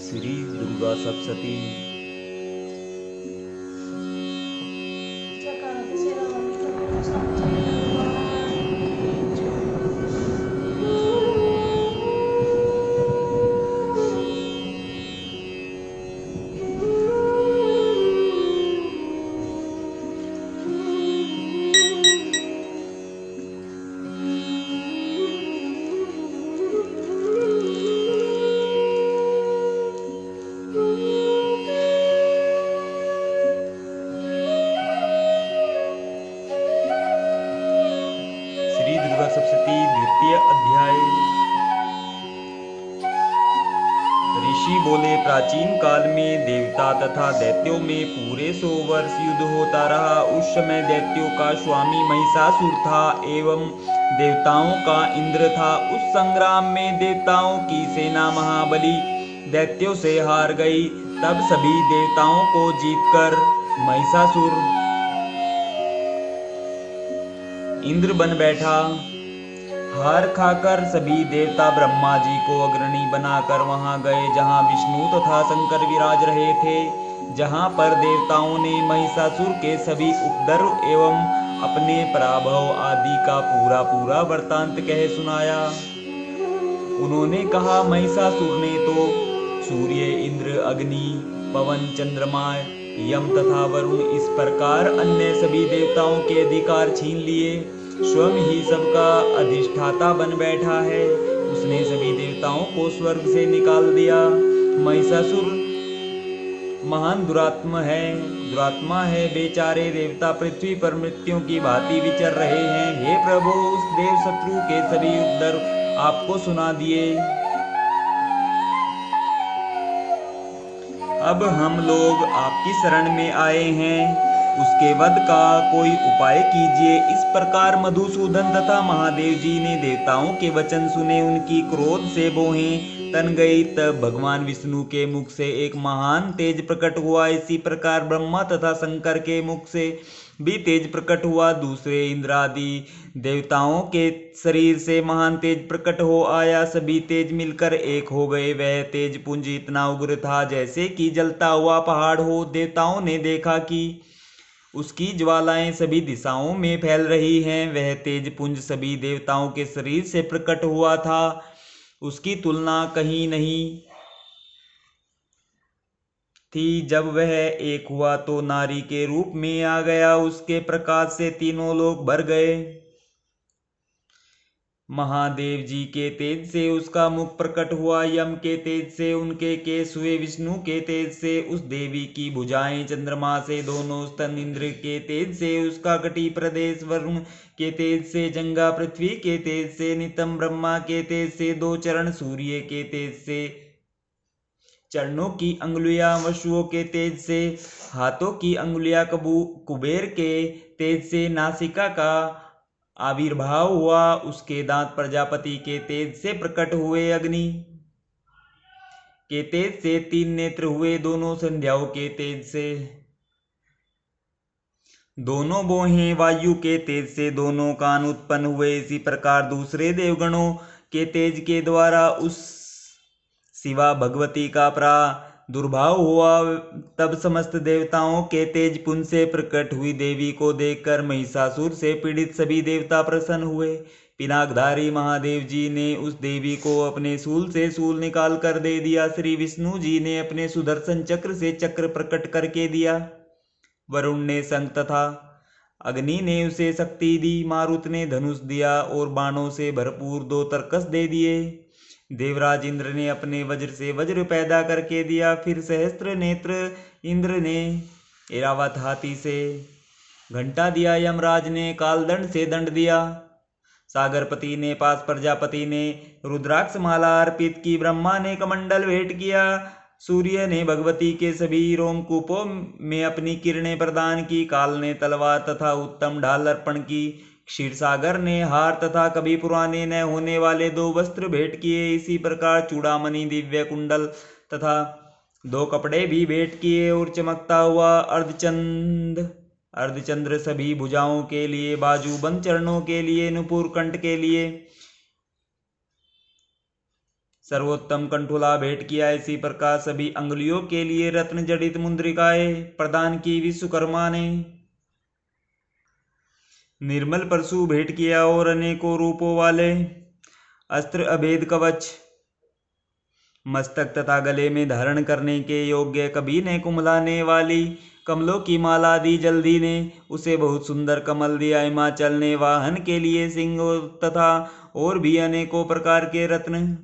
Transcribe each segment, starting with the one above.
श्री दुर्गा सप्तशती। श्री दुर्गा सप्तशती द्वितीय अध्याय। ऋषि बोले, प्राचीन काल में देवता तथा दैत्यों में पूरे 100 वर्ष युद्ध होता रहा। उस समय दैत्यों का स्वामी महिषासुर था एवं देवताओं का इंद्र था। उस संग्राम में देवताओं की सेना महाबली दैत्यों से हार गई। तब सभी देवताओं को जीतकर महिषासुर इंद्र बन बैठा। हार खाकर सभी देवता ब्रह्मा जी को अग्रणी बनाकर वहां गए जहां विष्णु तथा शंकर विराज रहे थे। जहां पर देवताओं ने महिषासुर के सभी उपद्रव एवं अपने पराभव आदि का पूरा वृत्तांत कह सुनाया। उन्होंने कहा, महिषासुर ने तो सूर्य, इंद्र, अग्नि, पवन, चंद्रमा, यम तथा वरुण इस प्रकार अन्य सभी देवताओं के अधिकार छीन लिए। स्वयं ही सबका अधिष्ठाता बन बैठा है। उसने सभी देवताओं को स्वर्ग से निकाल दिया। महिषासुर महान दुरात्मा है। बेचारे देवता पृथ्वी पर मृत्युओं की भांति विचर रहे हैं। हे प्रभु, उस देव शत्रु के सभी उपद्रव आपको सुना दिए। अब हम लोग आपकी शरण में आए हैं। उसके वध का कोई उपाय कीजिए। इस प्रकार मधुसूदन तथा महादेव जी ने देवताओं के वचन सुने। उनकी क्रोध से भौहें तन गई। तब भगवान विष्णु के मुख से एक महान तेज प्रकट हुआ। इसी प्रकार ब्रह्मा तथा शंकर के मुख से भी तेज प्रकट हुआ। दूसरे इंद्र आदि देवताओं के शरीर से महान तेज प्रकट हो आया। सभी तेज मिलकर एक हो गए। वह तेज पुंज इतना उग्र था जैसे कि जलता हुआ पहाड़ हो। देवताओं ने देखा कि उसकी ज्वालाएं सभी दिशाओं में फैल रही हैं। वह तेज पुंज सभी देवताओं के शरीर से प्रकट हुआ था। उसकी तुलना कहीं नहीं थी। जब वह एक हुआ तो नारी के रूप में आ गया। उसके प्रकाश से तीनों लोग भर गए। महादेव जी के तेज से उसका मुख प्रकट हुआ। यम के तेज से उनके केश हुए। विष्णु के तेज से उस देवी की भुजाएं। चंद्रमा से दोनों स्तन। इंद्र के तेज से उसका कटी प्रदेश। वरुण के तेज से जंगा। पृथ्वी के तेज से नितंब। ब्रह्मा के तेज से 2 चरण। सूर्य के तेज से चरणों की अंगुलियां। वसुओं के तेज से हाथों की अंगुलियां। कुबेर के तेज से नासिका का आविर्भाव हुआ। उसके दांत प्रजापति के तेज से प्रकट हुए। अग्नि के तेज से 3 नेत्र हुए। दोनों संध्याओं के तेज से दोनों भौहें। वायु के तेज से दोनों कान उत्पन्न हुए। इसी प्रकार दूसरे देवगणों के तेज के द्वारा उस शिवा भगवती का प्रादुर्भाव हुआ। तब समस्त देवताओं के तेज पुंज से प्रकट हुई देवी को देखकर महिषासुर से पीड़ित सभी देवता प्रसन्न हुए। पिनाकधारी महादेव जी ने उस देवी को अपने शूल से शूल निकाल कर दे दिया। श्री विष्णु जी ने अपने सुदर्शन चक्र से चक्र प्रकट करके दिया। वरुण ने शंख तथा अग्नि ने उसे शक्ति दी। मारुत ने धनुष दिया और बाणों से भरपूर 2 तरकस दे दिए। देवराज इंद्र ने अपने वज्र से वज्र पैदा करके दिया। फिर सहस्त्र नेत्र इंद्र ने ऐरावत हाथी से घंटा दिया। यमराज ने कालदंड से दंड दिया। सागरपति ने पास। प्रजापति ने रुद्राक्ष माला अर्पित की। ब्रह्मा ने कमंडल भेंट किया। सूर्य ने भगवती के सभी रोमकूपों में अपनी किरणें प्रदान की। काल ने तलवार तथा उत्तम ढाल अर्पण की। क्षीरसागर ने हार तथा कभी पुराने न होने वाले 2 वस्त्र भेंट किए। इसी प्रकार चूड़ामणि, दिव्य कुंडल तथा 2 कपड़े भी भेंट किए। और चमकता हुआ अर्धचंद्र सभी भुजाओं के लिए, बाजूबंद चरणों के लिए, नुपुर कंठ के लिए, सर्वोत्तम कंठुला भेंट किया। इसी प्रकार सभी अंगुलियों के लिए रत्न जड़ित मुद्रिकाएं प्रदान की विश्वकर्मा ने। निर्मल परशु भेंट किया और अनेकों रूपों वाले अस्त्र अभेद कवच मस्तक तथा गले में धारण करने के योग्य। कभी ने कुमलाने वाली कमलों की माला दी, जल्दी ने उसे बहुत सुंदर कमल दिया। हिमाचल ने वाहन के लिए सिंह तथा और भी अनेकों प्रकार के रत्न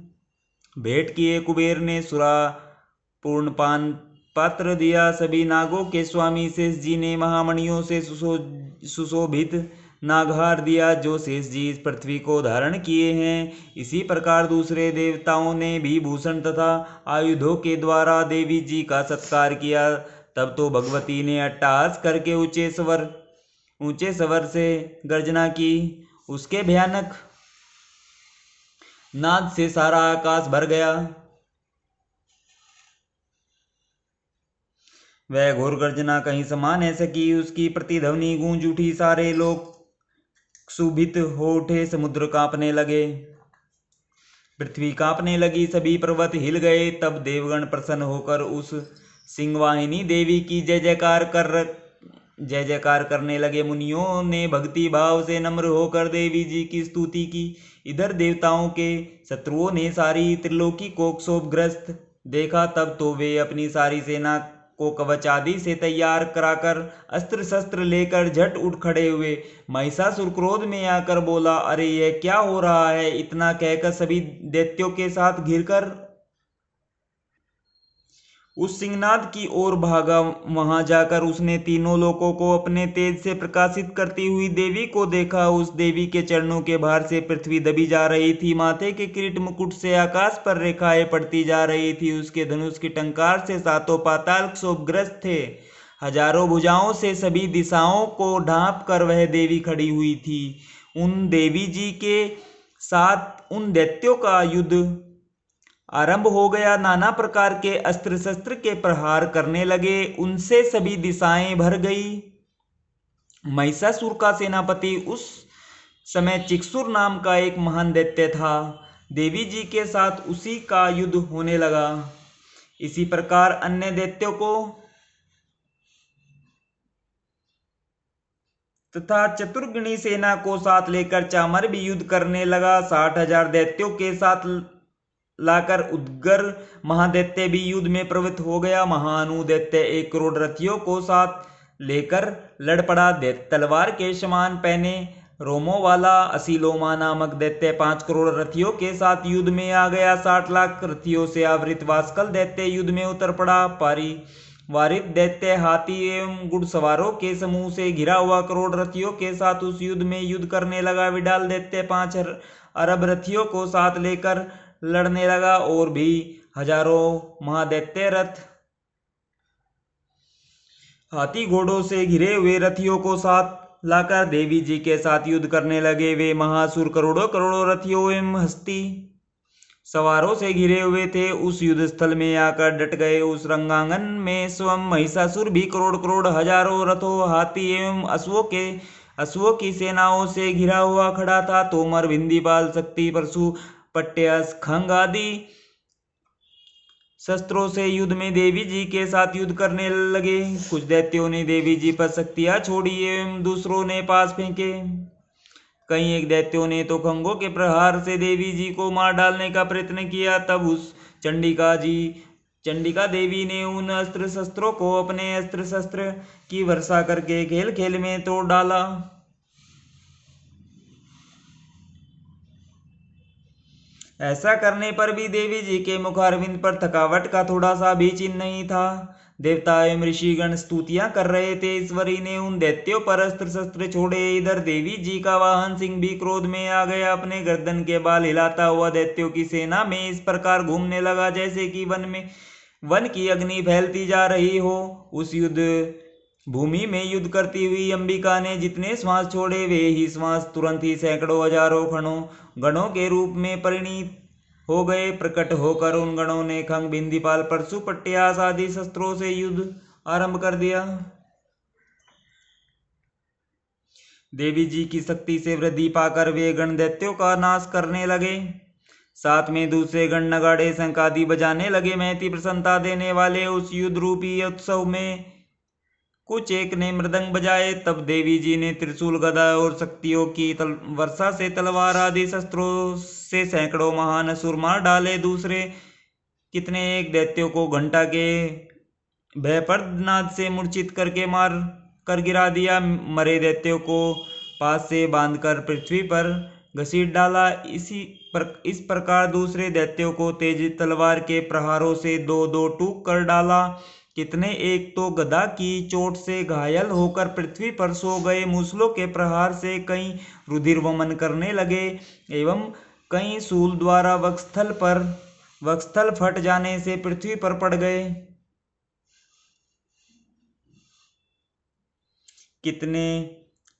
भेंट किए। कुबेर ने सुरा पूर्ण पान पात्र दिया। सभी नागों के स्वामी शेष जी ने महामणियों से सुशोभित नागहार दिया, जो शेष जी इस पृथ्वी को धारण किए हैं। इसी प्रकार दूसरे देवताओं ने भी भूषण तथा आयुधों के द्वारा देवी जी का सत्कार किया। तब तो भगवती ने अट्टहास करके ऊंचे स्वर से गर्जना की। उसके भयानक नाद से सारा आकाश भर गया। वह घोर गर्जना कहीं समा न सकी। उसकी प्रतिध्वनि गूंज उठी। सारे लोग क्षुभित हो उठे। समुद्र कांपने लगे, पृथ्वी कांपने लगी, सभी पर्वत हिल गए। तब देवगण प्रसन्न होकर उस सिंहवाहिनी देवी की जय जयकार करने लगे। मुनियों ने भक्ति भाव से नम्र होकर देवी जी की स्तुति की। इधर देवताओं के शत्रुओं ने सारी त्रिलोकी को क्षोभग्रस्त देखा। तब तो वे अपनी सारी सेना को कवच आदि से तैयार कराकर अस्त्र शस्त्र लेकर झट उठ खड़े हुए। महिषासुर क्रोध में आकर बोला, अरे यह क्या हो रहा है। इतना कहकर सभी दैत्यों के साथ घिरकर उस सिंहनाद की ओर भागा। वहां जाकर उसने तीनों लोकों को अपने तेज से प्रकाशित करती हुई देवी को देखा। उस देवी के चरणों के भार से पृथ्वी दबी जा रही थी। माथे के किरीट मुकुट से आकाश पर रेखाएं पड़ती जा रही थी। उसके धनुष की टंकार से सातों पाताल क्षोभग्रस्त थे। हजारों भुजाओं से सभी दिशाओं को ढांप कर वह देवी खड़ी हुई थी। उन देवी जी के साथ उन दैत्यों का युद्ध आरंभ हो गया। नाना प्रकार के अस्त्र शस्त्र के प्रहार करने लगे। उनसे सभी दिशाएं भर गई। महिषासुर का सेनापति उस समय चिक्सुर नाम का एक महान दैत्य था। देवी जी के साथ उसी का युद्ध होने लगा। इसी प्रकार अन्य दैत्यों को तथा चतुर्गणी सेना को साथ लेकर चामर भी युद्ध करने लगा। 60,000 दैत्यों के साथ लाकर उद्गर महादैत्य भी युद्ध में प्रवृत्त हो गया। महानु दैत्य 1 करोड़ रथियों को साथ लेकर लड़ पड़ा। तलवार के समान पहने रोमों वाला असीलोमा नामक दैत्य 5 करोड़ रथियों के साथ युद्ध में आ गया। 60 लाख रथियों से आवृत वास्कल दैत्य युद्ध में उतर पड़ा। वारित दैत्य हाथी एवं घुड़सवारों के समूह से घिरा हुआ करोड़ रथियों के साथ उस युद्ध में युद्ध करने लगा। विडाल दैत्य 5 अरब रथियों को साथ लेकर लड़ने लगा। और भी हजारों महादैत्य रथ हाथी घोड़ों से घिरे हुए रथियों को साथ लाकर देवी जी के साथ युद्ध करने लगे। वे महासुर करोड़ों करोड़ों रथियों एवं हस्ती सवारों से घिरे हुए थे। उस युद्ध स्थल में आकर डट गए। उस रंगांगन में स्वयं महिषासुर भी करोड़ करोड़ हजारों रथों हाथी एवं अश्वों की सेनाओं से घिरा हुआ खड़ा था। तोमर, भिंदीपाल, शक्ति, परशु, पट्यास, खंग आदि शस्त्रों से युद्ध में देवी जी के साथ युद्ध करने लगे। कुछ दैत्यों ने देवी जी पर शक्तियां छोड़ी एवं दूसरों ने पास फेंके। कई एक दैत्यों ने तो खंगों के प्रहार से देवी जी को मार डालने का प्रयत्न किया। तब उस चंडिका देवी ने उन अस्त्र शस्त्रों को अपने अस्त्र शस्त्र की वर्षा करके खेल खेल में तोड़ डाला। ऐसा करने पर भी देवी जी के मुखारविंद पर थकावट का थोड़ा सा भी चिन्ह नहीं था। देवता एवं ऋषिगण स्तुतियां कर रहे थे। ईश्वरी ने उन दैत्यों पर अस्त्र शस्त्र छोड़े। इधर देवी जी का वाहन सिंह भी क्रोध में आ गया। अपने गर्दन के बाल हिलाता हुआ दैत्यों की सेना में इस प्रकार घूमने लगा जैसे कि वन की अग्नि फैलती जा रही हो। उस युद्ध भूमि में युद्ध करती हुई अंबिका ने जितने श्वास छोड़े वे ही श्वास तुरंत ही सैकड़ों हजारों गणों के रूप में परिणित हो गए। प्रकट होकर उन गणों ने खंग, भिंदीपाल, परशु, पट्यास आदि शस्त्रों से युद्ध आरंभ कर दिया। देवी जी की शक्ति से वृद्धि पाकर वे गण दैत्यों का नाश करने लगे। साथ में दूसरे गण नगाड़े शंख आदि बजाने लगे। महती प्रसन्नता देने वाले उस युद्ध रूपी उत्सव में कुछ एक ने मृदंग बजाए। तब देवी जी ने त्रिशूल, गदा और शक्तियों की वर्षा से, तलवार आदि शस्त्रों से सैकड़ों महान असुर मार डाले। दूसरे कितने एक दैत्यों को घंटा के भयप्रद नाद से मूर्छित करके मार कर गिरा दिया। मरे दैत्यों को पास से बांधकर पृथ्वी पर घसीट डाला। इस प्रकार दूसरे दैत्यों को तेज तलवार के प्रहारों से दो दो टूक कर डाला। कितने एक तो गदा की चोट से घायल होकर पृथ्वी पर सो गए। मूसलों के प्रहार से कई रुधिर वमन करने लगे एवं कई शूल द्वारा वक्षस्थल फट जाने से पृथ्वी पर पड़ गए। कितने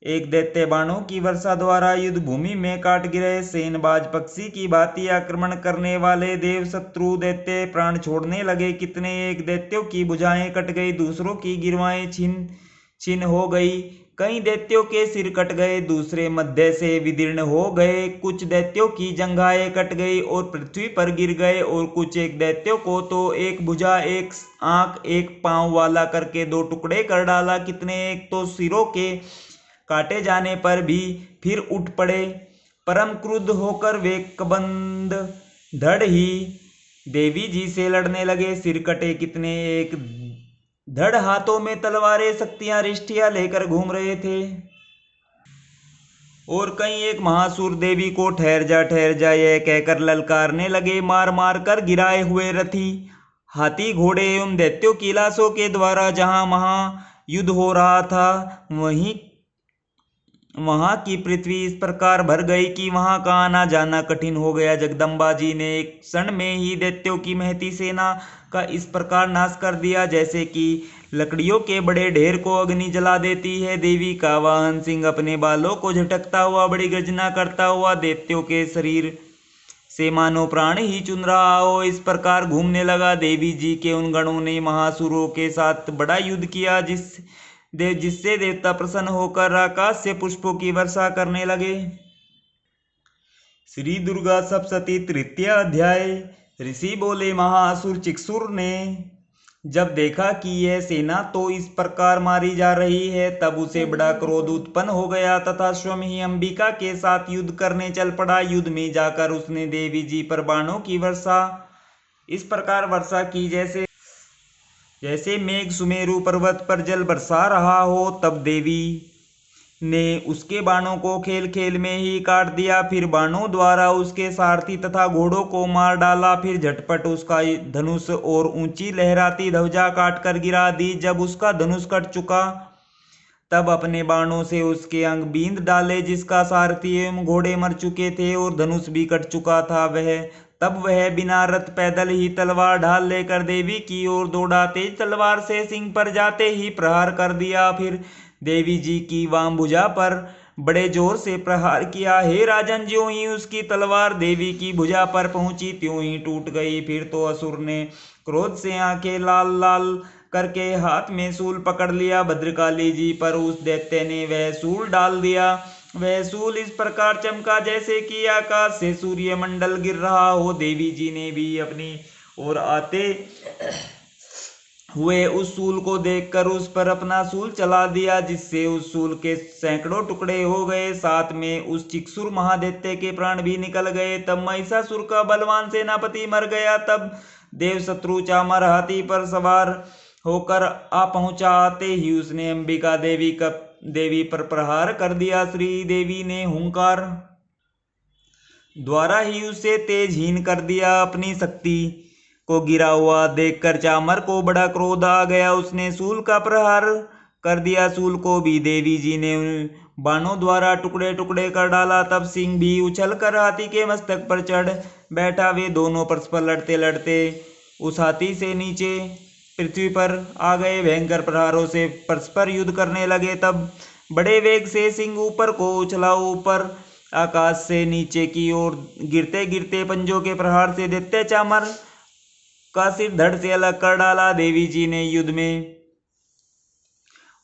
एक दैत्य बाणों की वर्षा द्वारा युद्ध भूमि में काट गिरे। सेनबाज पक्षी की भांति आक्रमण करने वाले देव शत्रु दैत्य प्राण छोड़ने लगे। कितने एक दैत्यों की भुजाएं कट गई, दूसरों की गिरवाएं छिन्न हो गई। कई दैत्यों के सिर कट गए, दूसरे मध्य से विदीर्ण हो गए। कुछ दैत्यों की जंघाएं कट गई और पृथ्वी पर गिर गए। और कुछ एक दैत्यों को तो एक भुजा, एक आंख, एक पांव वाला करके दो टुकड़े कर डाला। कितने एक तो सिरों के काटे जाने पर भी फिर उठ पड़े। परम क्रुद्ध होकर वे कबंध धड़ ही देवी जी से लड़ने लगे। सिर कटे कितने एक धड़ हाथों में तलवारें, शक्तियां, रिष्टियां लेकर घूम रहे थे। और कई एक महासुर देवी को ठहर जा यह कहकर ललकारने लगे। मार मार कर गिराए हुए रथी, हाथी, घोड़े एवं दैत्यों की लाशों के द्वारा जहां महायुद्ध हो रहा था वहां की पृथ्वी इस प्रकार भर गई कि वहां का आना जाना कठिन हो गया। जगदम्बा जी ने एक क्षण में ही दैत्यों की महती सेना का इस प्रकार नाश कर दिया जैसे कि लकड़ियों के बड़े ढेर को अग्नि जला देती है। देवी का वाहन सिंह अपने बालों को झटकता हुआ बड़ी गर्जना करता हुआ दैत्यों के शरीर से मानो प्राण ही चुन रहा हो, इस प्रकार घूमने लगा। देवी जी के उन गणों ने महासुरों के साथ बड़ा युद्ध किया जिससे देवता प्रसन्न होकर आकाश से पुष्पों की वर्षा करने लगे। श्री दुर्गा सप्तशती तृतीय अध्याय। ऋषि बोले, महाअसुर चिक्षुर ने जब देखा कि यह सेना तो इस प्रकार मारी जा रही है तब उसे बड़ा क्रोध उत्पन्न हो गया तथा स्वयं ही अंबिका के साथ युद्ध करने चल पड़ा। युद्ध में जाकर उसने देवी जी पर बाणों की वर्षा इस प्रकार वर्षा की जैसे मेघ सुमेरु पर्वत पर जल बरसा रहा हो। तब देवी ने उसके बाणों को खेल खेल में ही काट दिया। फिर बाणों द्वारा उसके सारथी तथा घोड़ों को मार डाला। फिर झटपट उसका धनुष और ऊंची लहराती ध्वजा काट कर गिरा दी। जब उसका धनुष कट चुका तब अपने बाणों से उसके अंग बींध डाले। जिसका सारथी एवं घोड़े मर चुके थे और धनुष भी कट चुका था तब वह बिना रथ पैदल ही तलवार ढाल लेकर देवी की ओर दौड़ा। तेज तलवार से सिंह पर जाते ही प्रहार कर दिया। फिर देवी जी की वाम भुजा पर बड़े जोर से प्रहार किया। हे राजन, ज्यों ही उसकी तलवार देवी की भुजा पर पहुंची त्यों ही टूट गई। फिर तो असुर ने क्रोध से आंखें लाल लाल करके हाथ में शूल पकड़ लिया। भद्रकाली जी पर उस दैत्य ने वह शूल डाल दिया। वह शूल इस प्रकार चमका जैसे कि आकाश से सूर्य मंडल गिर रहा हो। देवी जी ने भी अपनी ओर आते हुए उस शूल को देखकर उस पर अपना शूल चला दिया जिससे उस शूल के सैकड़ों टुकड़े हो गए। साथ में उस चिक्षुर महादैत्य के प्राण भी निकल गए। तब महिषासुर का बलवान सेनापति मर गया। तब देव शत्रु चामर हाथी पर सवार होकर आ पहुंचा। आते ही उसने अंबिका देवी पर प्रहार कर दिया। श्री देवी ने हुंकार द्वारा ही उसे तेजहीन कर दिया। अपनी शक्ति को गिरा हुआ देखकर चामर को बड़ा क्रोध आ गया। उसने शूल का प्रहार कर दिया। शूल को भी देवी जी ने बाणों द्वारा टुकड़े टुकड़े कर डाला। तब सिंह भी उछल कर हाथी के मस्तक पर चढ़ बैठा। वे दोनों परस्पर लड़ते लड़ते उस हाथी से नीचे पृथ्वी पर आ गए। भयंकर प्रहारों से परस्पर युद्ध करने लगे। तब बड़े वेग से सिंह ऊपर को उछला। ऊपर आकाश से नीचे की ओर गिरते गिरते पंजों के प्रहार से दैत्य चामर का सिर धड़ से अलग कर डाला। देवी जी ने युद्ध में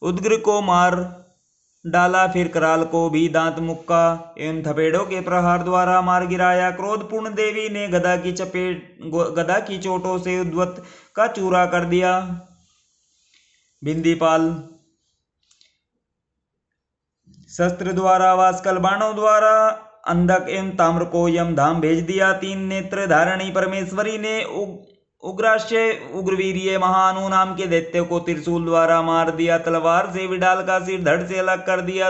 उदग्र को मार डाला। फिर कराल को भी दांत मुक्का एवं थपेड़ों के प्रहार द्वारा मार गिराया। क्रोधपूर्ण देवी ने गदा की चोटों से उद्वत का चूरा कर दिया। बिंदीपाल शस्त्र द्वारा वास्कल बाणों द्वारा अंधक एवं ताम्र को यमधाम भेज दिया। तीन नेत्र धारणी परमेश्वरी ने उग्राश्य उग्रवीर्य महानु नाम के दैत्य को त्रिशूल द्वारा मार दिया। तलवार से विडाल का सिर धड़ से अलग कर दिया।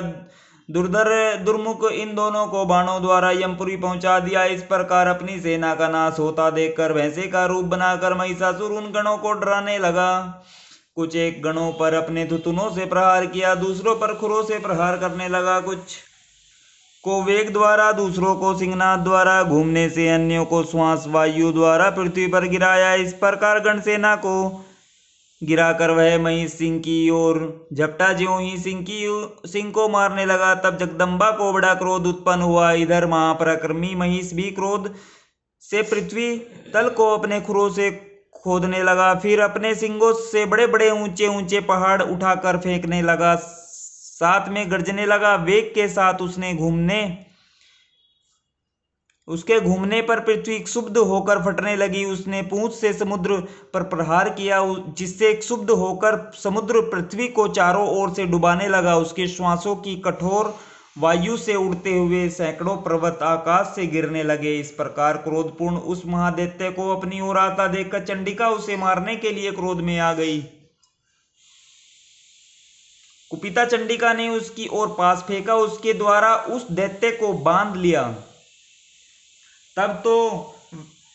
दुर्धर दुर्मुख इन दोनों को बाणों द्वारा यमपुरी पहुंचा दिया। इस प्रकार अपनी सेना का नाश होता देखकर भैंसे का रूप बनाकर महिषासुर उन गणों को डराने लगा। कुछ एक गणों पर अपने थुथुनों से प्रहार किया, दूसरों पर खुरों से प्रहार करने लगा। कुछ को वेग द्वारा, दूसरों को सिंहनाद द्वारा, घूमने से अन्यों को श्वास वायु द्वारा पृथ्वी पर गिराया। इस प्रकार गणसेना को गिराकर वह महिष सिंह की ओर झपटा। ज्यों ही सिंह को मारने लगा, तब जगदम्बा को बड़ा क्रोध उत्पन्न हुआ। इधर महापराक्रमी महिष भी क्रोध से पृथ्वी तल को अपने खुरों से खोदने लगा। फिर अपने सिंगों से बड़े बड़े ऊंचे ऊंचे पहाड़ उठाकर फेंकने लगा। साथ में गर्जने लगा। वेग के साथ उसके घूमने पर पृथ्वी क्षुब्ध होकर फटने लगी। उसने पूंछ से समुद्र पर प्रहार किया, जिससे क्षुब्ध होकर समुद्र पृथ्वी को चारों ओर से डुबाने लगा। उसके श्वासों की कठोर वायु से उड़ते हुए सैकड़ों पर्वत आकाश से गिरने लगे। इस प्रकार क्रोधपूर्ण उस महादैत्य को अपनी ओर आता देखकर चंडिका उसे मारने के लिए क्रोध में आ गई। कुपिता चंडिका ने उसकी ओर पास फेंका, उसके द्वारा उस दैत्य को बांध लिया। तब तो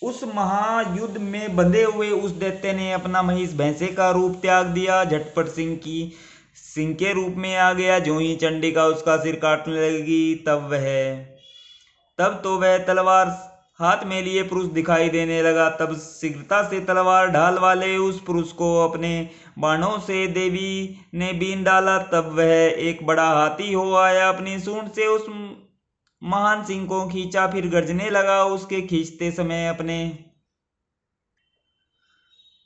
उस महायुद्ध में बंधे हुए उस दैत्य ने अपना महिष भैंसे का रूप त्याग दिया, झटपट सिंह के रूप में आ गया। जो ही चंडिका उसका सिर काटने लगी, तब तो वह तलवार हाथ में लिए पुरुष दिखाई देने लगा। तब शीघ्रता से तलवार ढाल वाले उस पुरुष को अपने बाणों से देवी ने बीन डाला। तब वह एक बड़ा हाथी हो आया, अपनी सूंड से उस महान सिंह को खींचा, फिर गर्जने लगा। उसके खींचते समय अपने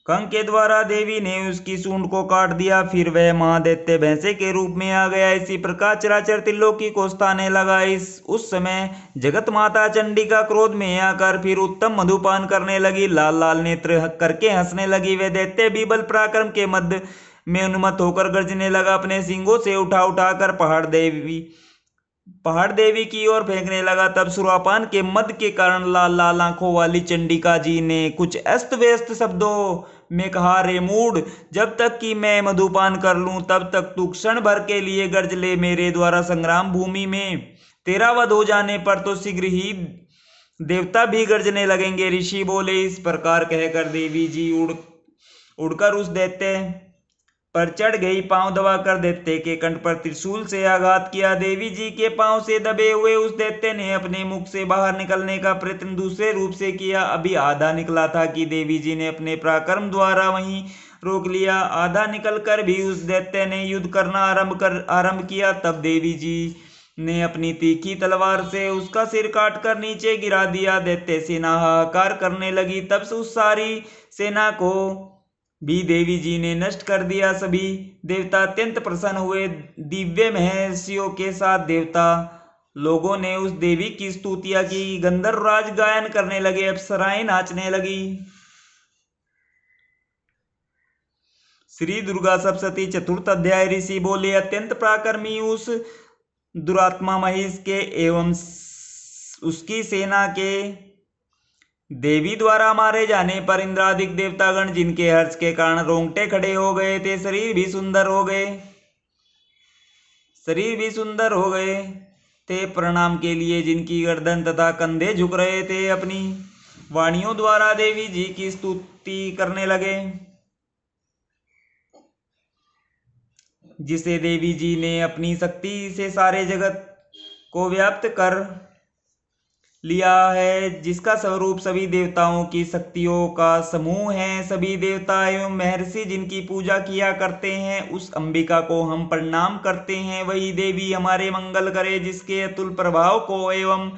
कंक के द्वारा देवी ने उसकी सूंड को काट दिया। फिर वह महादैत्य भैंसे के रूप में आ गया। इसी प्रकार चराचर त्रिलोकी को स्थाने लगा। उस समय जगत माता चंडिका क्रोध में आकर फिर उत्तम मधुपान करने लगी, लाल लाल नेत्र करके हंसने लगी। वह दैत्य भी बल पराक्रम के मध्य में उन्मत्त होकर गर्जने लगा। अपने सिंगों से उठा कर पहाड़ देवी की ओर फेंकने लगा। तब सुरापान के मद के कारण लाल लाल आंखों वाली चंडिका जी ने कुछ अस्त व्यस्त शब्दों में कहा, रे मूढ़, जब तक कि मैं मधुपान कर लूं तब तक तू क्षण भर के लिए गर्ज ले। मेरे द्वारा संग्राम भूमि में तेरा वध हो जाने पर तो शीघ्र ही देवता भी गर्जने लगेंगे। ऋषि बोले। इस प्रकार कहकर देवी जी उड़कर उस दैत्य पर चढ़ गई। पांव दबाकर दैत्य के कंठ पर त्रिशूल से आघात किया। देवी जी के पांव से दबे हुए उस दैत्य ने अपने मुख से बाहर निकलने का प्रयत्न दूसरे रूप से किया। अभी आधा निकला था कि देवी जी ने अपने पराक्रम द्वारा वहीं रोक लिया। आधा निकलकर भी उस दैत्य ने युद्ध करना आरंभ किया। तब देवी जी ने अपनी तीखी तलवार से उसका सिर काटकर नीचे गिरा दिया। दैत्य सेना हाहाकार करने लगी। तब से उस सारी सेना को भी देवी जी ने नष्ट कर दिया। सभी देवता अत्यंत प्रसन्न हुए। दिव्य महर्षियों के साथ देवता लोगों ने उस देवी की स्तुतियां की। गंधर्व राज गायन करने लगे, अप्सराएं नाचने लगी। श्री दुर्गा सप्तशती चतुर्थ अध्याय। ऋषि बोले, अत्यंत पराक्रमी उस दुरात्मा महिष के एवं उसकी सेना के देवी द्वारा मारे जाने पर इंद्रादिक देवतागण, जिनके हर्ष के कारण रोंगटे खड़े हो गए थे, शरीर भी सुंदर हो गए थे, प्रणाम के लिए जिनकी गर्दन तथा कंधे झुक रहे थे, अपनी वाणियों द्वारा देवी जी की स्तुति करने लगे। जिसे देवी जी ने अपनी शक्ति से सारे जगत को व्याप्त कर लिया है, जिसका स्वरूप सभी देवताओं की शक्तियों का समूह है। सभी देवता एवं महर्षि जिनकी पूजा किया करते हैं, उस अंबिका को हम प्रणाम करते हैं। वही देवी हमारे मंगल करे, जिसके अतुल प्रभाव को एवं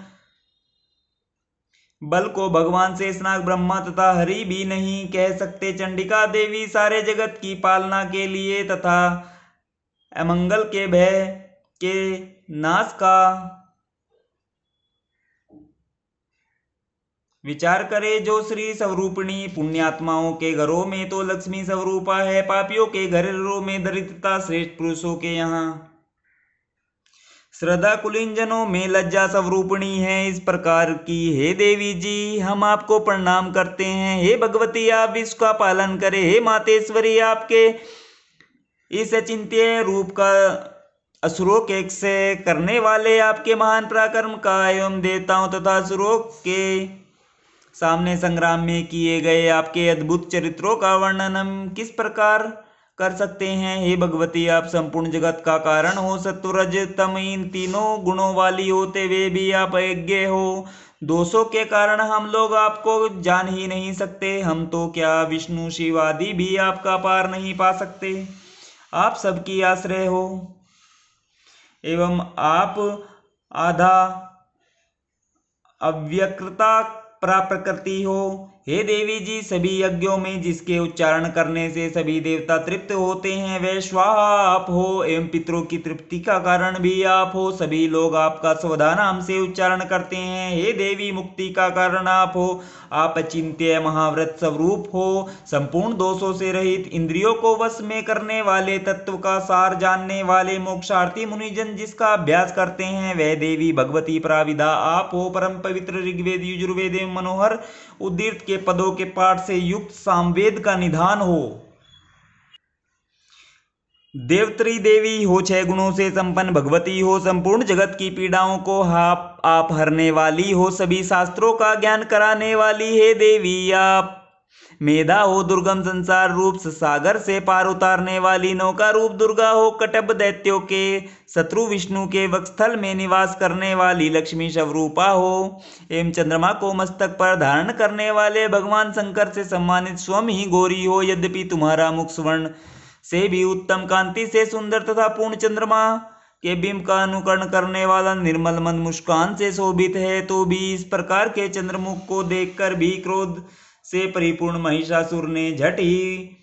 बल को भगवान शेषनाग, ब्रह्मा तथा हरि भी नहीं कह सकते। चंडिका देवी सारे जगत की पालना के लिए तथा अमंगल के भय के नाश का विचार करे। जो श्री स्वरूपिणी पुण्यात्माओं के घरों में तो लक्ष्मी स्वरूपा है, पापियों के घरों में दरिद्रता, श्रेष्ठ पुरुषों के यहाँ श्रद्धा, कुलीनजनों में लज्जा स्वरूपिणी है। इस प्रकार की हे देवी जी हम आपको प्रणाम करते हैं। हे भगवती आप विश्व का पालन करें। हे मातेश्वरी आपके इस अचिंत्य रूप का असुरों के से करने वाले आपके महान पराक्रम का एवं देवताओं तथा असुरों के सामने संग्राम में किए गए आपके अद्भुत चरित्रों का वर्णन हम किस प्रकार कर सकते हैं। हे भगवती आप संपूर्ण जगत का कारण हो, सत्व रज तम इन तीनों गुणों वाली होते हुए भी आप अज्ञेय हो। दोषों के कारण हम लोग आपको जान ही नहीं सकते। हम तो क्या विष्णु शिव आदि भी आपका पार नहीं पा सकते। आप सबकी आश्रय हो एवं आप आधा अव्यक्रता प्रकृति हो। हे देवी जी सभी यज्ञों में जिसके उच्चारण करने से सभी देवता तृप्त होते हैं वह स्वाहा आप हो, एवं पितरों की तृप्ति का कारण भी आप हो। सभी लोग आपका स्वधा नाम से उच्चारण करते हैं। हे देवी मुक्ति का कारण आप हो। आप अचिंत्य महाव्रत स्वरूप हो, संपूर्ण दोषों से रहित, इंद्रियों को वश में करने वाले, तत्व का सार जानने वाले मोक्षार्थी मुनिजन जिसका अभ्यास करते हैं वह देवी भगवती पराविधा आप हो। परम पवित्र ऋग्वेद यजुर्वेद एवं मनोहर उद्दीर्त के पदों के पाठ से युक्त सामवेद का निधान हो। देवत्री देवी हो, 6 गुणों से संपन्न भगवती हो, संपूर्ण जगत की पीड़ाओं को आप हरने वाली हो, सभी शास्त्रों का ज्ञान कराने वाली है देवी आप मेधा हो, दुर्गम संसार रूप सागर से पार उतारने वाली नौका रूप दुर्गा हो, कटब दैत्यों के शत्रु विष्णु के वक्षस्थल में निवास करने वाली लक्ष्मी स्वरूपा हो, एवं चंद्रमा को मस्तक पर धारण करने वाले भगवान शंकर से सम्मानित स्वयं ही गौरी हो। यद्यपि तुम्हारा मुख स्वर्ण से भी उत्तम कांति से सुंदर तथा पूर्ण चंद्रमा के बिंब का अनुकरण करने वाला निर्मल मंद मुस्कान से शोभित है, तो भी इस प्रकार के चंद्रमुख को देखकर भी क्रोध से परिपूर्ण महिषासुर ने झट ही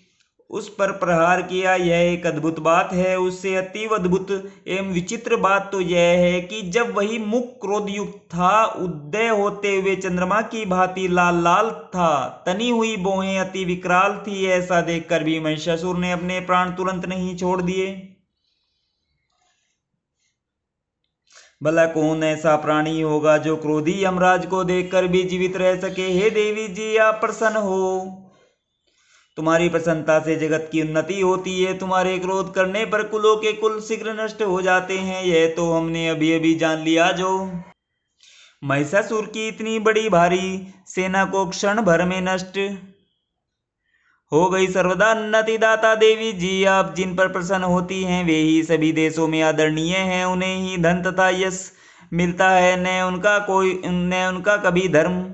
उस पर प्रहार किया। यह एक अद्भुत बात है। उससे अतीव अद्भुत एवं विचित्र बात तो यह है कि जब वही मुख क्रोध युक्त था, उदय होते हुए चंद्रमा की भांति लाल लाल था, तनी हुई भौहें अति विकराल थी। ऐसा देखकर भी महिषासुर ने अपने प्राण तुरंत नहीं छोड़ दिए। भला कौन ऐसा प्राणी होगा जो क्रोधी यमराज को देखकर भी जीवित रह सके। हे देवी जी आप प्रसन्न हो, तुम्हारी प्रसन्नता से जगत की उन्नति होती है। तुम्हारे क्रोध करने पर कुलों के कुल शीघ्र नष्ट हो जाते हैं, यह तो हमने अभी अभी जान लिया। जो महिषासुर की इतनी बड़ी भारी सेना को क्षण भर में नष्ट हो गई। सर्वदा उन्नति दाता देवी जी आप जिन पर प्रसन्न होती हैं वे ही सभी देशों में आदरणीय हैं, उन्हें ही धन तथा यश मिलता है, न उनका कभी धर्म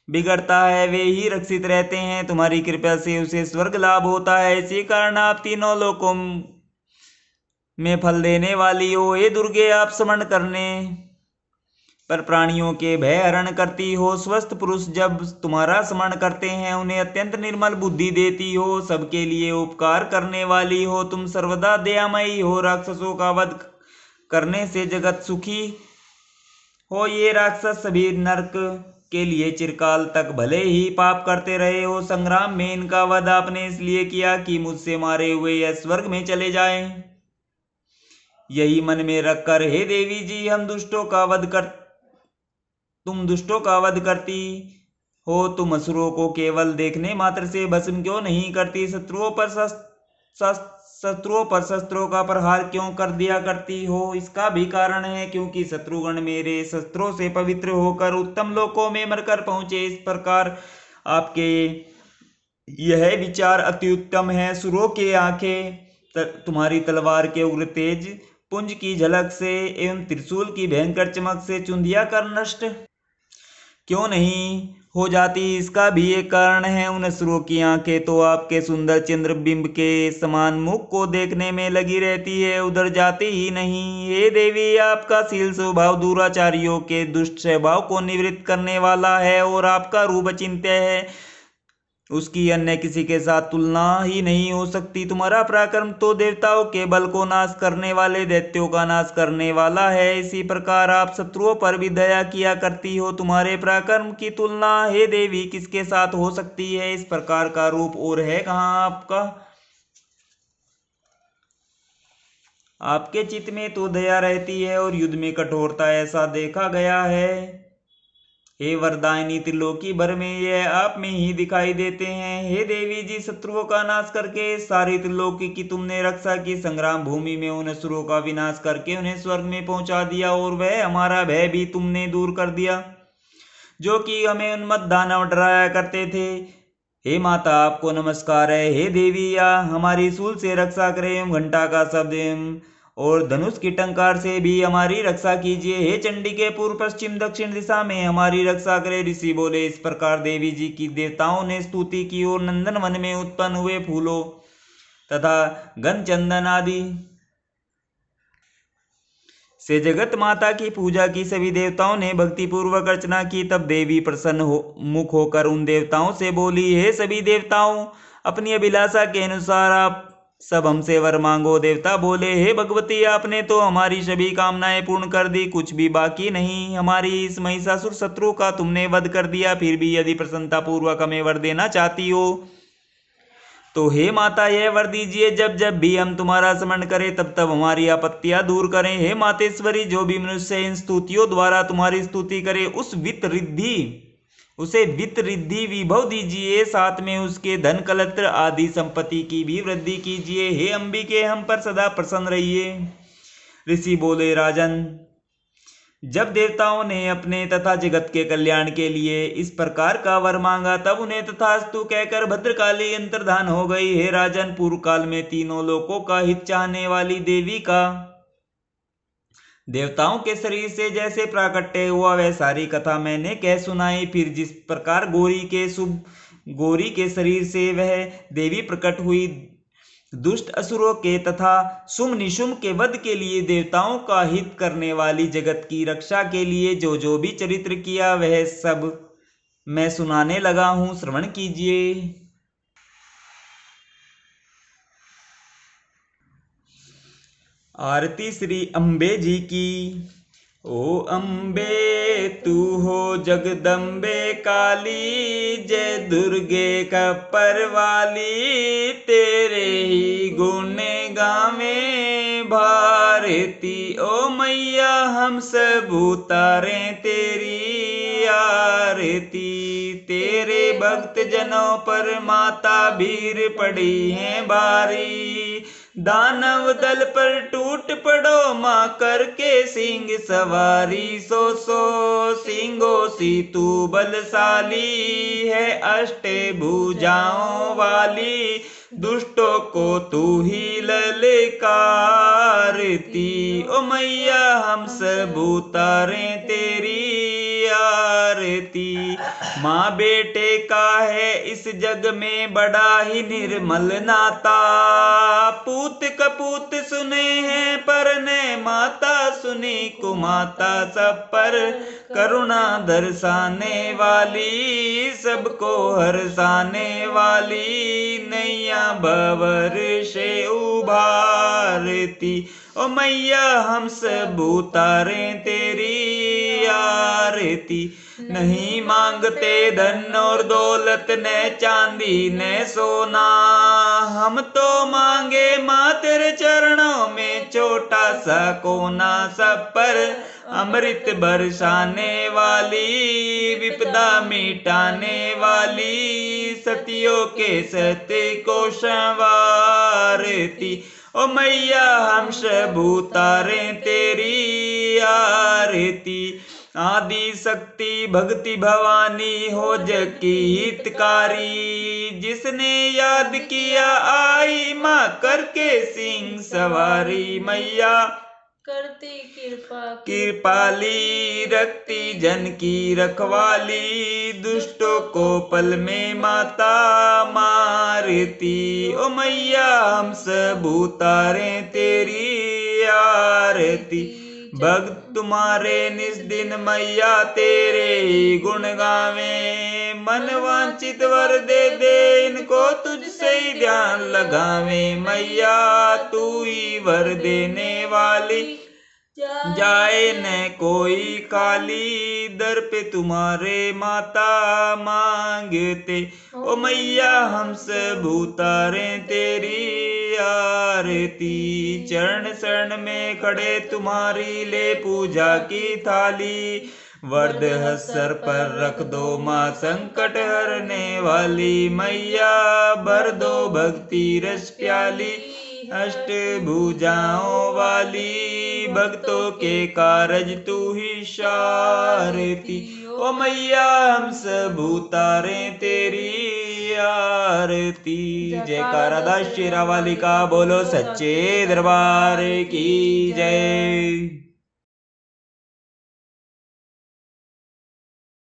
बिगड़ता है, वे ही रक्षित रहते हैं। तुम्हारी कृपा से उसे स्वर्ग लाभ होता है, इसी कारण आप तीनों लोकों में फल देने वाली हो। हे दुर्गे आप स्मरण करने पर प्राणियों के भय हरण करती हो। स्वस्थ पुरुष जब तुम्हारा स्मरण करते हैं उन्हें अत्यंत निर्मल बुद्धि देती हो, सबके लिए उपकार करने वाली हो। तुम सर्वदा दयामयी हो, राक्षसों का वध करने से जगत सुखी हो। ये राक्षस सभी नरक के लिए चिरकाल तक भले ही पाप करते रहे हो। संग्राम में इनका वध आपने इसलिए किया कि मुझसे मारे हुए यह स्वर्ग में चले जाएं। यही मन में रखकर हे देवी जी तुम दुष्टों का वध करती हो। तुम असुरों को केवल देखने मात्र से भस्म क्यों नहीं करती? शत्रुओं पर शस्त्रों का प्रहार क्यों कर दिया करती हो? इसका भी कारण है क्योंकि शत्रुगण मेरे शस्त्रों से पवित्र होकर उत्तम लोकों में मरकर पहुंचे। इस प्रकार आपके यह विचार अति उत्तम है। सुरों के आंखें तुम्हारी तलवार के उग्र तेज पुंज की झलक से एवं त्रिशूल की भयंकर चमक से चुंधिया कर नष्ट क्यों नहीं हो जाती? इसका भी एक कारण है। उन असुरों की आंखें तो आपके सुंदर चंद्रबिंब के समान मुख को देखने में लगी रहती है, उधर जाती ही नहीं। हे देवी आपका शील स्वभाव दुराचारियों के दुष्ट स्वभाव को निवृत्त करने वाला है और आपका रूप अचिंत्य है। उसकी अन्य किसी के साथ तुलना ही नहीं हो सकती। तुम्हारा पराक्रम तो देवताओं के बल को नाश करने वाले दैत्यों का नाश करने वाला है। इसी प्रकार आप शत्रुओं पर भी दया किया करती हो। तुम्हारे पराक्रम की तुलना हे देवी किसके साथ हो सकती है? इस प्रकार का रूप और है कहाँ आपका? आपके चित्त में तो दया रहती है और युद्ध में कठोरता, ऐसा देखा गया है। हे वरदायिनी, त्रिलोकी भर में यह आप में ही दिखाई देते हैं। हे देवी जी, शत्रुओं का नाश करके सारी त्रिलोकी की तुमने रक्षा की। संग्राम भूमि में उन असुरों का विनाश करके उन्हें स्वर्ग में पहुंचा दिया और वह हमारा भय भी तुमने दूर कर दिया, जो कि हमें उन्मत्त दानव डराया करते थे। हे माता, आपको नमस्कार है। हे देवी, या हमारी सूल से रक्षा करें, घंटा का शब्द और धनुष की टंकार से भी हमारी रक्षा कीजिए। हे चंडी के पूर्व पश्चिम दक्षिण दिशा में हमारी रक्षा करे। ऋषि बोले। इस प्रकार देवी जी की देवताओं ने स्तुति की और नंदन वन में उत्पन्न हुए फूलों तथा गंध चंदन आदि से जगत माता की पूजा की। सभी देवताओं ने भक्ति पूर्वक अर्चना की। तब देवी प्रसन्न मुख होकर उन देवताओं से बोली, हे सभी देवताओं, अपनी अभिलाषा के अनुसार आप सब हमसे वर मांगो। देवता बोले, हे भगवती, आपने तो हमारी सभी कामनाएं पूर्ण कर दी, कुछ भी बाकी नहीं। हमारी इस महिषासुर शत्रु का तुमने वध कर दिया। फिर भी यदि प्रसन्नता पूर्वक हमें वर देना चाहती हो तो हे माता, यह वर दीजिए, जब जब भी हम तुम्हारा स्मरण करें तब तब हमारी आपत्तियां दूर करें। हे मातेश्वरी, जो भी मनुष्य इन स्तुतियों द्वारा तुम्हारी स्तुति करे उसे वित्त रिद्धि विभव दीजिए, साथ में उसके धन कलत्र आदि संपत्ति की भी वृद्धि कीजिए। हे अंबिके, हम पर सदा प्रसन्न रहिए। ऋषि बोले, राजन, जब देवताओं ने अपने तथा जगत के कल्याण के लिए इस प्रकार का वर मांगा, तब उन्हें तथास्तु कहकर भद्रकाली अंतर्धान हो गई। हे राजन, पूर्व काल में तीनों लोकों का हित चाहने वाली देवी का देवताओं के शरीर से जैसे प्राकट्य हुआ, वह सारी कथा मैंने कह सुनाई। फिर जिस प्रकार गौरी के शरीर से वह देवी प्रकट हुई, दुष्ट असुरों के तथा शुम्भ निशुम्भ के वध के लिए, देवताओं का हित करने वाली, जगत की रक्षा के लिए जो जो भी चरित्र किया, वह सब मैं सुनाने लगा हूं, श्रवण कीजिए। आरती श्री अम्बे जी की। ओ अम्बे, तू हो जगदम्बे काली, जय दुर्गे खप्पर वाली, तेरे ही गुण गावे भारती। ओ मैया, हम सब उतारें तेरी आरती, तेरे भक्त जनों पर माता भीड़ पड़ी है भारी। दानव दल पर टूट पड़ो, माँ करके सिंह सवारी। सो सिंगों सी तू बलशाली है, अष्टे भुजाओं वाली, दुष्टों को तू ही ललकारती। ओ मैया, हम सब उतारें तेरी आरती। माँ बेटे का है इस जग में बड़ा ही निर्मल नाता, पूत कपूत सुने हैं पर ने माता सुनी कुमाता, सब पर करुणा दर्शाने वाली, सबको हर्षाने वाली, नैया भंवर से उभारती। ओ मैया, हम सब उतारें तेरी आरती। नहीं मांगते धन और दौलत, न चांदी न सोना, हम तो मांगे माँ तेरे चरणों में छोटा सा कोना। सब पर अमृत बरसाने वाली, विपदा मिटाने वाली, सतियों के सत्य को संवारती। ओ मैया, हम सब उतारें तेरी आरती। आदि शक्ति भक्ति भवानी हो जग की हितकारी, जिसने याद किया आई माँ करके सिंह सवारी। मैया करती कृपाली, रखती जन की रखवाली, दुष्टों को पल में माता मारती। ओ मैया, हम सब उतारें तेरी आरती। भक्त तुम्हारे निज दिन मैया तेरे ही गुण गावे, मन वांछित वर दे दे, इनको तुझसे ही ध्यान लगावे मैया, तू ही वर देने वाली, जाए न कोई खाली, दर पे तुम्हारे माता मांगते, ओ मैया हम सब उतारें तेरी आरती, चरण शरण में खड़े तुम्हारी ले पूजा की थाली, वरद सर पर रख दो माँ संकट हरने वाली, मैया भर दो भक्ति रस प्याली, अष्ट भुजाओं वाली, भक्तों के कारज तू ही सारती, ओ मैया हम सब उतारें तेरी आरती। जयकारा दास शेरा वाली का बोलो, सच्चे दरबार की जय।